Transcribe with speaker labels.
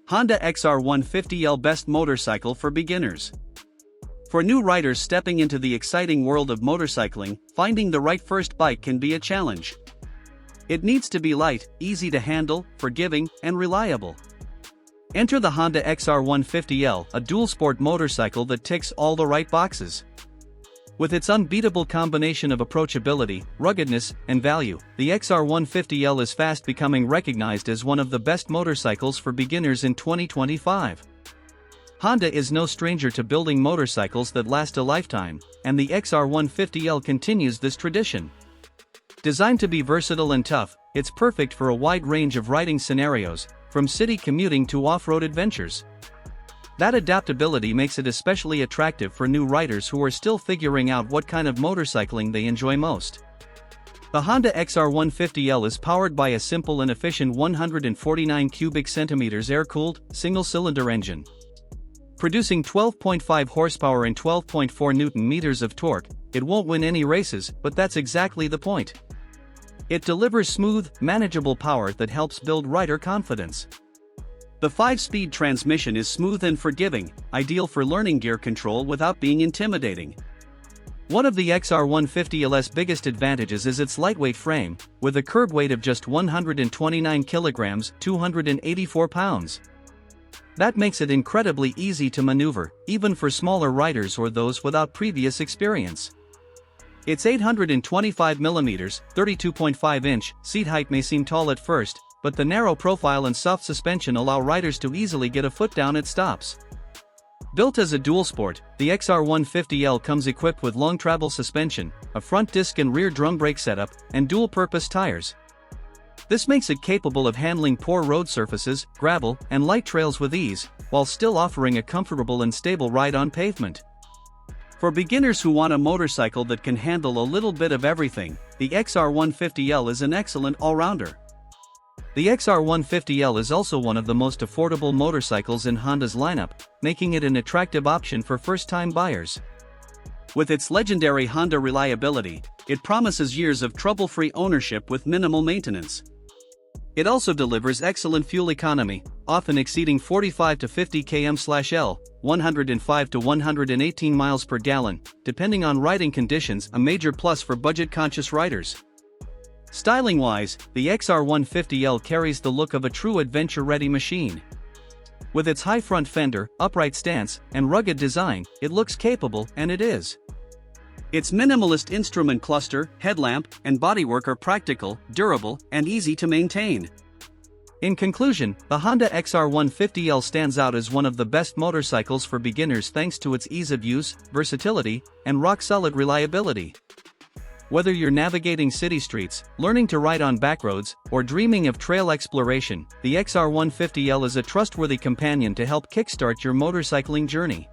Speaker 1: Honda XR150L Best Motorcycle for Beginners. For new riders stepping into the exciting world of motorcycling, finding the right first bike can be a challenge. It needs to be light, easy to handle, forgiving, and reliable. Enter the Honda XR150L, a dual-sport motorcycle that ticks all the right boxes. With its unbeatable combination of approachability, ruggedness, and value, the XR150L is fast becoming recognized as one of the best motorcycles for beginners in 2025. Honda is no stranger to building motorcycles that last a lifetime, and the XR150L continues this tradition. Designed to be versatile and tough, it's perfect for a wide range of riding scenarios, from city commuting to off-road adventures. That adaptability makes it especially attractive for new riders who are still figuring out what kind of motorcycling they enjoy most. The Honda XR150L is powered by a simple and efficient 149 cubic centimeters air-cooled, single-cylinder engine. Producing 12.5 horsepower and 12.4 Nm of torque, it won't win any races, but that's exactly the point. It delivers smooth, manageable power that helps build rider confidence. The 5-speed transmission is smooth and forgiving, ideal for learning gear control without being intimidating. One of the XR150L's biggest advantages is its lightweight frame, with a curb weight of just 129 kilograms, 284 pounds. That makes it incredibly easy to maneuver, even for smaller riders or those without previous experience. Its 825mm, 32.5-inch, seat height may seem tall at first, but the narrow profile and soft suspension allow riders to easily get a foot down at stops. Built as a dual sport, the XR150L comes equipped with long travel suspension, a front disc and rear drum brake setup, and dual-purpose tires. This makes it capable of handling poor road surfaces, gravel, and light trails with ease, while still offering a comfortable and stable ride on pavement. For beginners who want a motorcycle that can handle a little bit of everything, the XR150L is an excellent all-rounder. The XR150L is also one of the most affordable motorcycles in Honda's lineup, making it an attractive option for first-time buyers. With its legendary Honda reliability, it promises years of trouble-free ownership with minimal maintenance. It also delivers excellent fuel economy, often exceeding 45 to 50 km/L, 105 to 118 miles per gallon, depending on riding conditions, a major plus for budget-conscious riders. Styling-wise, the XR150L carries the look of a true adventure-ready machine. With its high front fender, upright stance, and rugged design, it looks capable, and it is. Its minimalist instrument cluster, headlamp, and bodywork are practical, durable, and easy to maintain. In conclusion, the Honda XR150L stands out as one of the best motorcycles for beginners thanks to its ease of use, versatility, and rock-solid reliability. Whether you're navigating city streets, learning to ride on backroads, or dreaming of trail exploration, the XR150L is a trustworthy companion to help kickstart your motorcycling journey.